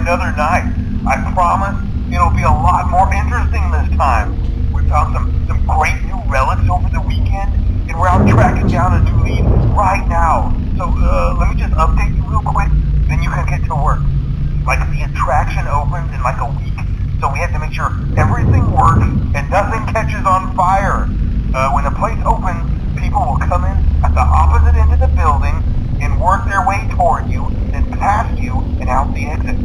another night. I promise it'll be a lot more interesting this time. We found some great new relics over the weekend, and we're out tracking down a new lead right now. So let me just update you real quick, then you can get to work. Like, the attraction opens in like a week, so we have to make sure everything works and nothing catches on fire. When the place opens, people will come in at the opposite end of the building and work their way toward you, then past you and out the exit.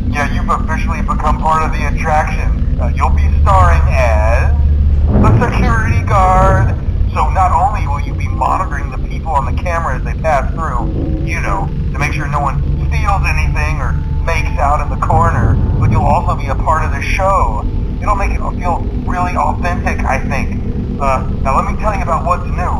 Yeah, you've officially become part of the attraction. You'll be starring as a security guard. So not only will you be monitoring the people on the camera as they pass through, you know, to make sure no one steals anything or makes out in the corner, but you'll also be a part of the show. It'll make it feel really authentic, I think. Now let me tell you about what's new.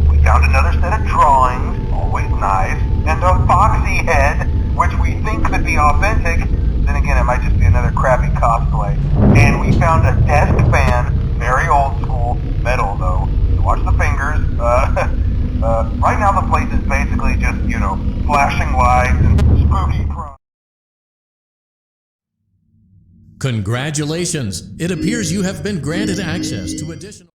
We found another set of drawings, always nice, and a foxy head, which we think could be authentic. Then again, it might just be another crappy cosplay. And we found a desk fan, very old school, metal though. So watch the fingers. Right now the place is basically just, you know, flashing lights and spooky props. Congratulations! It appears you have been granted access to additional...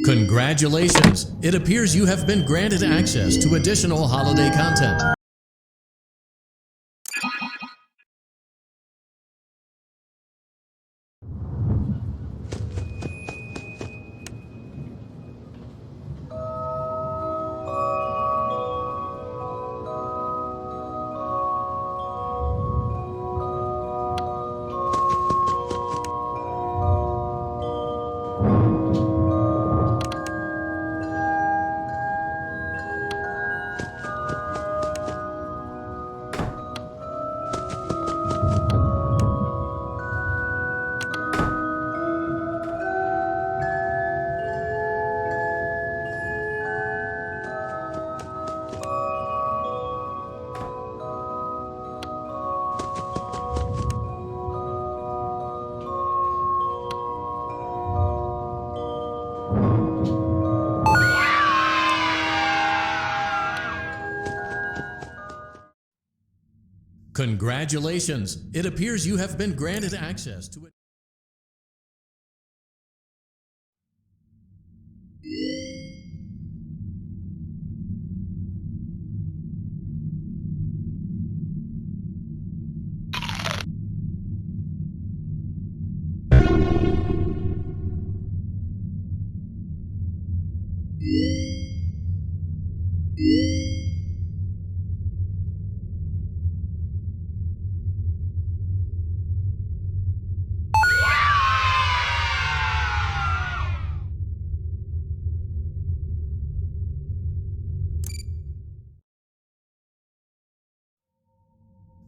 Congratulations! It appears you have been granted access to additional holiday content. Congratulations! It appears you have been granted access to it.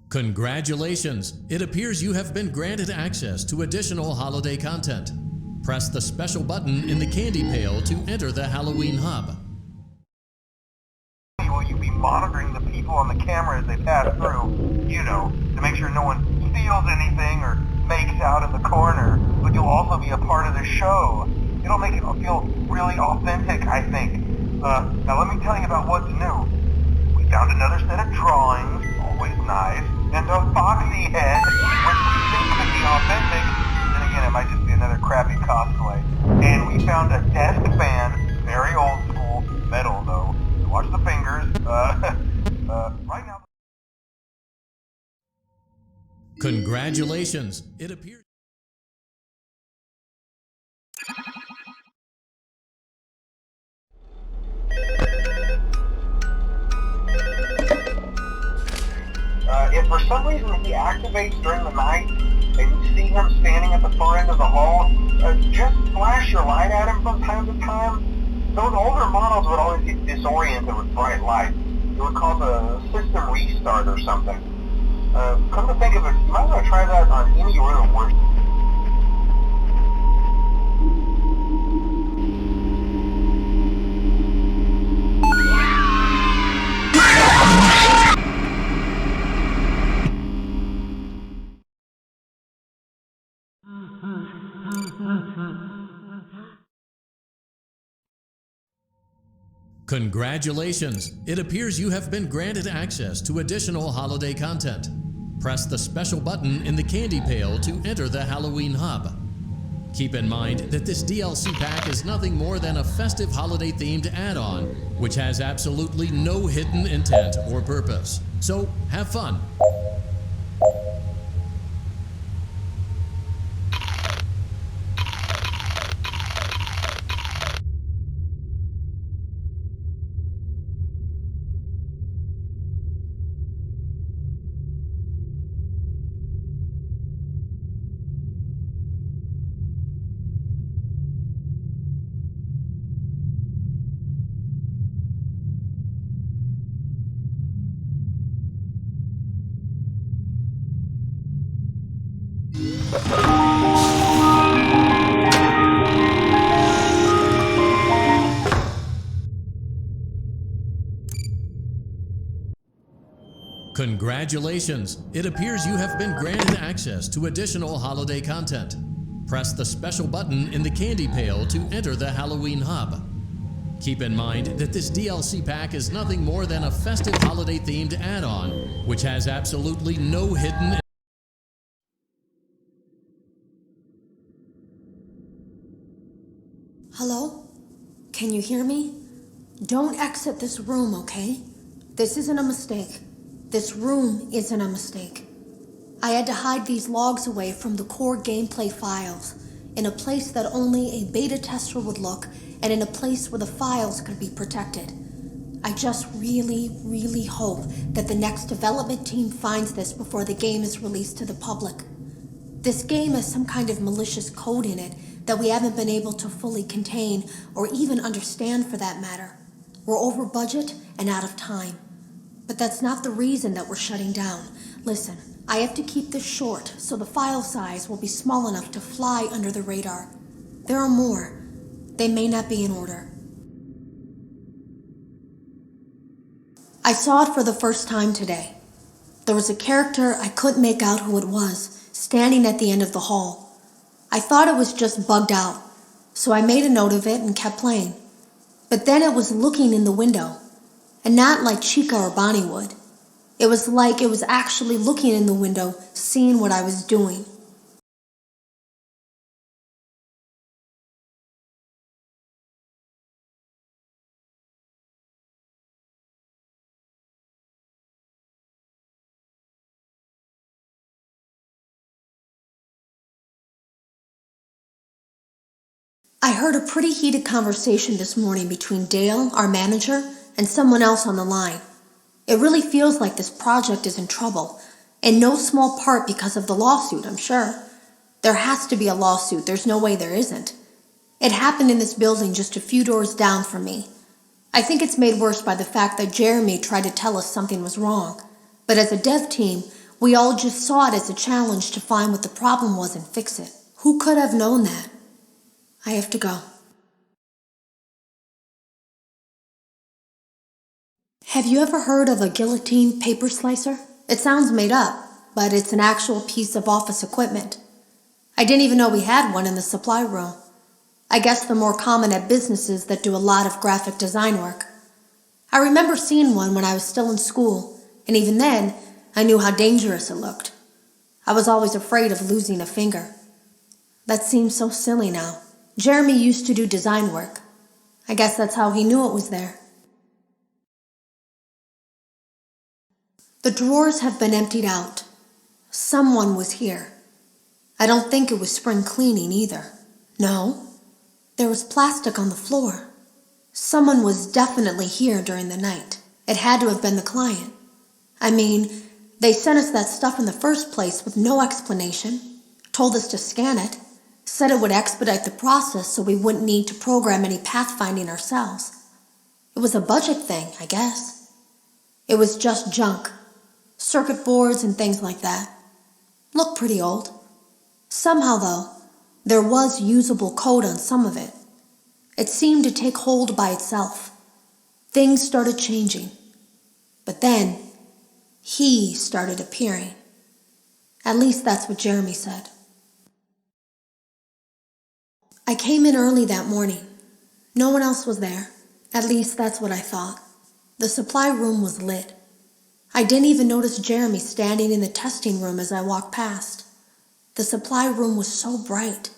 Congratulations! It appears you have been granted access to additional holiday content. Press the special button in the candy pail to enter the Halloween hub. Will you be monitoring the people on the camera as they pass through, you know, to make sure no one steals anything or makes out in the corner, but you'll also be a part of the show. It'll make it feel really authentic, I think. Now let me tell you about what's new. We found another set of drawings, always nice, and a foxy head, which we think could be authentic. Then again, it might just be another crappy cosplay. And we found a desk fan, very old school, metal though. So watch the fingers. Right now... Congratulations! It appears... If for some reason he activates during the night and you see him standing at the far end of the hall, just flash your light at him from time to time. Those older models would always get disoriented with bright lights. It was called a system restart or something. Come to think of it, you might want to try that on any room where... Congratulations! It appears you have been granted access to additional holiday content. Press the special button in the candy pail to enter the Halloween hub. Keep in mind that this DLC pack is nothing more than a festive holiday-themed add-on, which has absolutely no hidden intent or purpose. So, have fun! Congratulations! It appears you have been granted access to additional holiday content. Press the special button in the candy pail to enter the Halloween hub. Keep in mind that this DLC pack is nothing more than a festive holiday-themed add-on, which has absolutely no hidden... Hello? Can you hear me? Don't exit this room, okay? This isn't a mistake. This room isn't a mistake. I had to hide these logs away from the core gameplay files, in a place that only a beta tester would look, and in a place where the files could be protected. I just really hope that the next development team finds this before the game is released to the public. This game has some kind of malicious code in it that we haven't been able to fully contain or even understand for that matter. We're over budget and out of time. But that's not the reason that we're shutting down. Listen, I have to keep this short so the file size will be small enough to fly under the radar. There are more. They may not be in order. I saw it for the first time today. There was a character I couldn't make out who it was, standing at the end of the hall. I thought it was just bugged out, so I made a note of it and kept playing. But then it was looking in the window. And not like Chica or Bonnie would. It was like it was actually looking in the window, seeing what I was doing. I heard a pretty heated conversation this morning between Dale, our manager, and someone else on the line. It really feels like this project is in trouble, in no small part because of the lawsuit, I'm sure. There has to be a lawsuit, there's no way there isn't. It happened in this building just a few doors down from me. I think it's made worse by the fact that Jeremy tried to tell us something was wrong. But as a dev team, we all just saw it as a challenge to find what the problem was and fix it. Who could have known that? I have to go. Have you ever heard of a guillotine paper slicer? It sounds made up, but it's an actual piece of office equipment. I didn't even know we had one in the supply room. I guess they're more common at businesses that do a lot of graphic design work. I remember seeing one when I was still in school, and even then, I knew how dangerous it looked. I was always afraid of losing a finger. That seems so silly now. Jeremy used to do design work. I guess that's how he knew it was there. The drawers have been emptied out. Someone was here. I don't think it was spring cleaning either. No, there was plastic on the floor. Someone was definitely here during the night. It had to have been the client. I mean, they sent us that stuff in the first place with no explanation, told us to scan it, said it would expedite the process so we wouldn't need to program any pathfinding ourselves. It was a budget thing, I guess. It was just junk. Circuit boards and things like that. Looked pretty old. Somehow, though, there was usable code on some of it. It seemed to take hold by itself. Things started changing. But then, he started appearing. At least that's what Jeremy said. I came in early that morning. No one else was there. At least that's what I thought. The supply room was lit. I didn't even notice Jeremy standing in the testing room as I walked past. The supply room was so bright,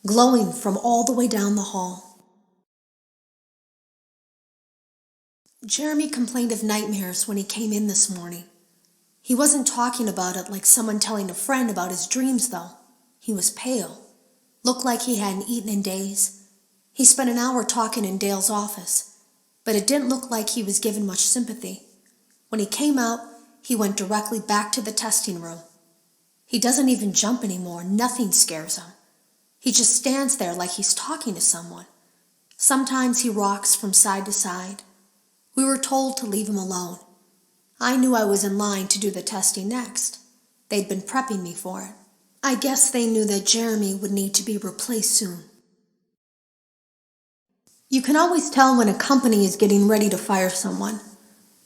glowing from all the way down the hall. Jeremy complained of nightmares when he came in this morning. He wasn't talking about it like someone telling a friend about his dreams, though. He was pale, looked like he hadn't eaten in days. He spent an hour talking in Dale's office, but it didn't look like he was given much sympathy. When he came out, he went directly back to the testing room. He doesn't even jump anymore. Nothing scares him. He just stands there like he's talking to someone. Sometimes he rocks from side to side. We were told to leave him alone. I knew I was in line to do the testing next. They'd been prepping me for it. I guess they knew that Jeremy would need to be replaced soon. You can always tell when a company is getting ready to fire someone.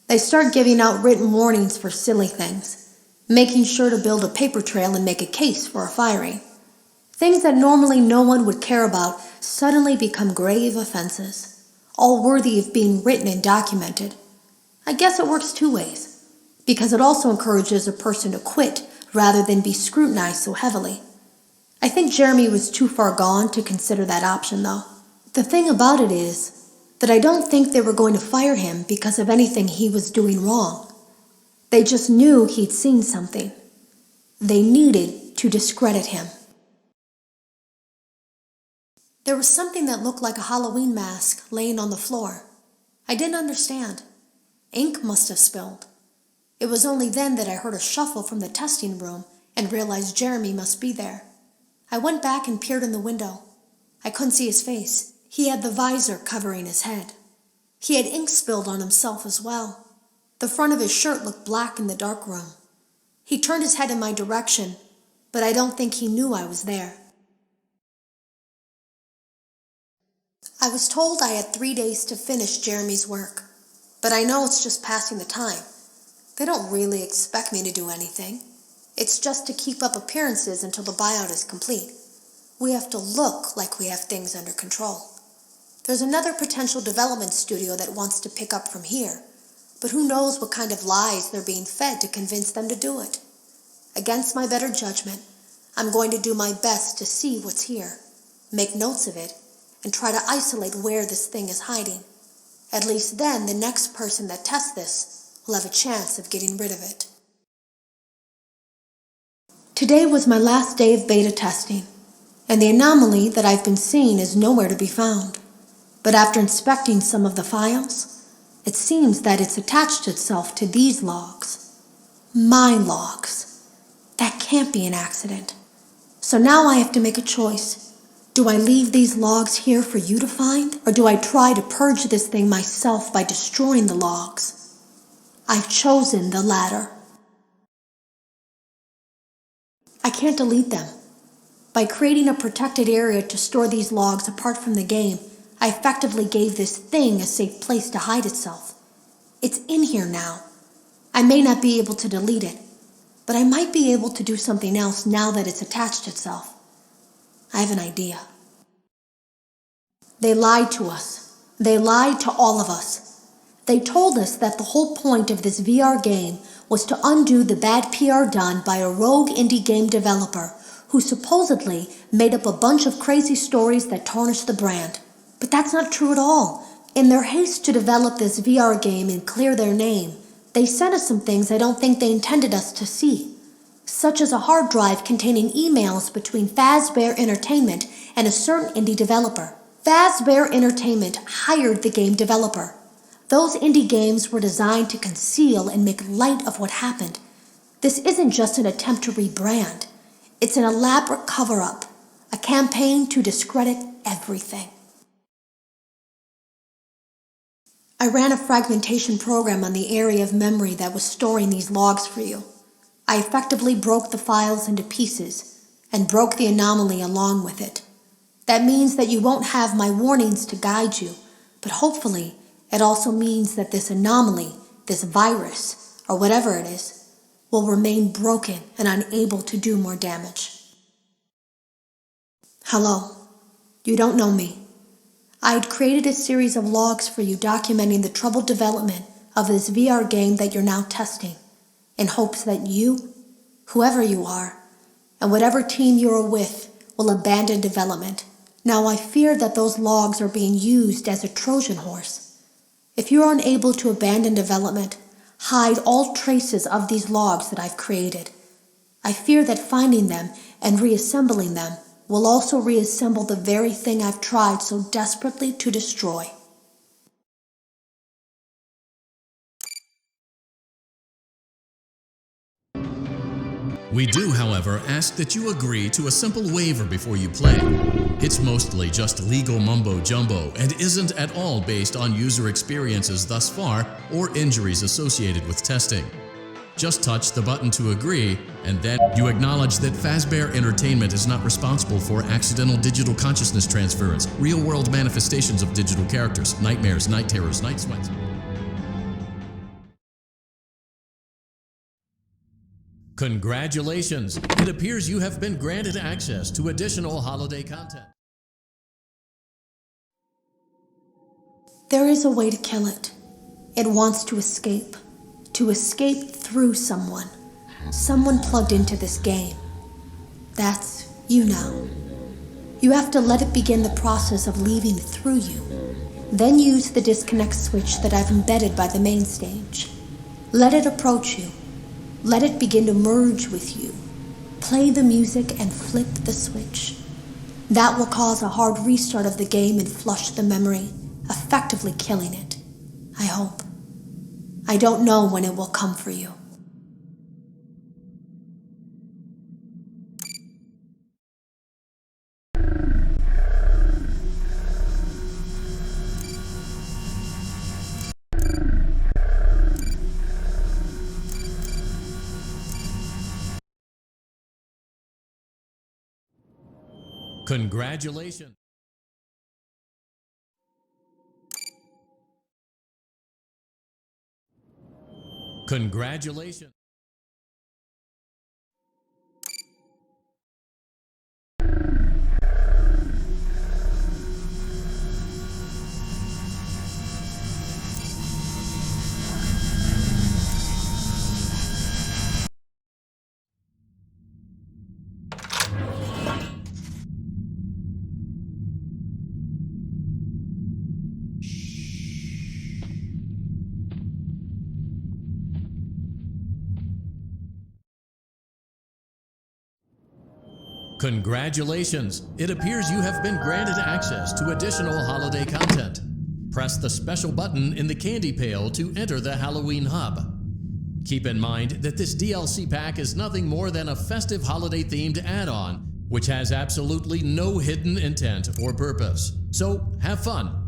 They start giving out written warnings for silly things, making sure to build a paper trail and make a case for a firing. Things that normally no one would care about suddenly become grave offenses, all worthy of being written and documented. I guess it works two ways, because it also encourages a person to quit rather than be scrutinized so heavily. I think Jeremy was too far gone to consider that option, though. The thing about it is that I don't think they were going to fire him because of anything he was doing wrong. They just knew he'd seen something. They needed to discredit him. There was something that looked like a Halloween mask laying on the floor. I didn't understand. Ink must have spilled. It was only then that I heard a shuffle from the testing room and realized Jeremy must be there. I went back and peered in the window. I couldn't see his face. He had the visor covering his head. He had ink spilled on himself as well. The front of his shirt looked black in the dark room. He turned his head in my direction, but I don't think he knew I was there. I was told I had 3 days to finish Jeremy's work, but I know it's just passing the time. They don't really expect me to do anything. It's just to keep up appearances until the buyout is complete. We have to look like we have things under control. There's another potential development studio that wants to pick up from here, but who knows what kind of lies they're being fed to convince them to do it. Against my better judgment, I'm going to do my best to see what's here, make notes of it, and try to isolate where this thing is hiding. At least then the next person that tests this will have a chance of getting rid of it. Today was my last day of beta testing, and the anomaly that I've been seeing is nowhere to be found. But after inspecting some of the files, it seems that it's attached itself to these logs. My logs. That can't be an accident. So now I have to make a choice. Do I leave these logs here for you to find, or do I try to purge this thing myself by destroying the logs? I've chosen the latter. I can't delete them. By creating a protected area to store these logs apart from the game, I effectively gave this thing a safe place to hide itself. It's in here now. I may not be able to delete it, but I might be able to do something else now that it's attached itself. I have an idea. They lied to us. They lied to all of us. They told us that the whole point of this VR game was to undo the bad PR done by a rogue indie game developer who supposedly made up a bunch of crazy stories that tarnished the brand. But that's not true at all. In their haste to develop this VR game and clear their name, they sent us some things I don't think they intended us to see, such as a hard drive containing emails between Fazbear Entertainment and a certain indie developer. Fazbear Entertainment hired the game developer. Those indie games were designed to conceal and make light of what happened. This isn't just an attempt to rebrand. It's an elaborate cover-up, a campaign to discredit everything. I ran a fragmentation program on the area of memory that was storing these logs for you. I effectively broke the files into pieces and broke the anomaly along with it. That means that you won't have my warnings to guide you, but hopefully it also means that this anomaly, this virus, or whatever it is, will remain broken and unable to do more damage. Hello. You don't know me. I had created a series of logs for you documenting the troubled development of this VR game that you're now testing, in hopes that you, whoever you are, and whatever team you're with, will abandon development. Now I fear that those logs are being used as a Trojan horse. If you're unable to abandon development, hide all traces of these logs that I've created. I fear that finding them and reassembling them will also reassemble the very thing I've tried so desperately to destroy. We do, however, ask that you agree to a simple waiver before you play. It's mostly just legal mumbo-jumbo and isn't at all based on user experiences thus far or injuries associated with testing. Just touch the button to agree, and then you acknowledge that Fazbear Entertainment is not responsible for accidental digital consciousness transference, real-world manifestations of digital characters, nightmares, night terrors, night sweats. Congratulations! It appears you have been granted access to additional holiday content. There is a way to kill it. It wants to escape through someone. Someone plugged into this game. That's you now. You have to let it begin the process of leaving through you. Then use the disconnect switch that I've embedded by the main stage. Let it approach you. Let it begin to merge with you. Play the music and flip the switch. That will cause a hard restart of the game and flush the memory, effectively killing it. I hope. I don't know when it will come for you. Congratulations! Congratulations! Congratulations! It appears you have been granted access to additional holiday content. Press the special button in the candy pail to enter the Halloween hub. Keep in mind that this DLC pack is nothing more than a festive holiday-themed add-on, which has absolutely no hidden intent or purpose. So have fun!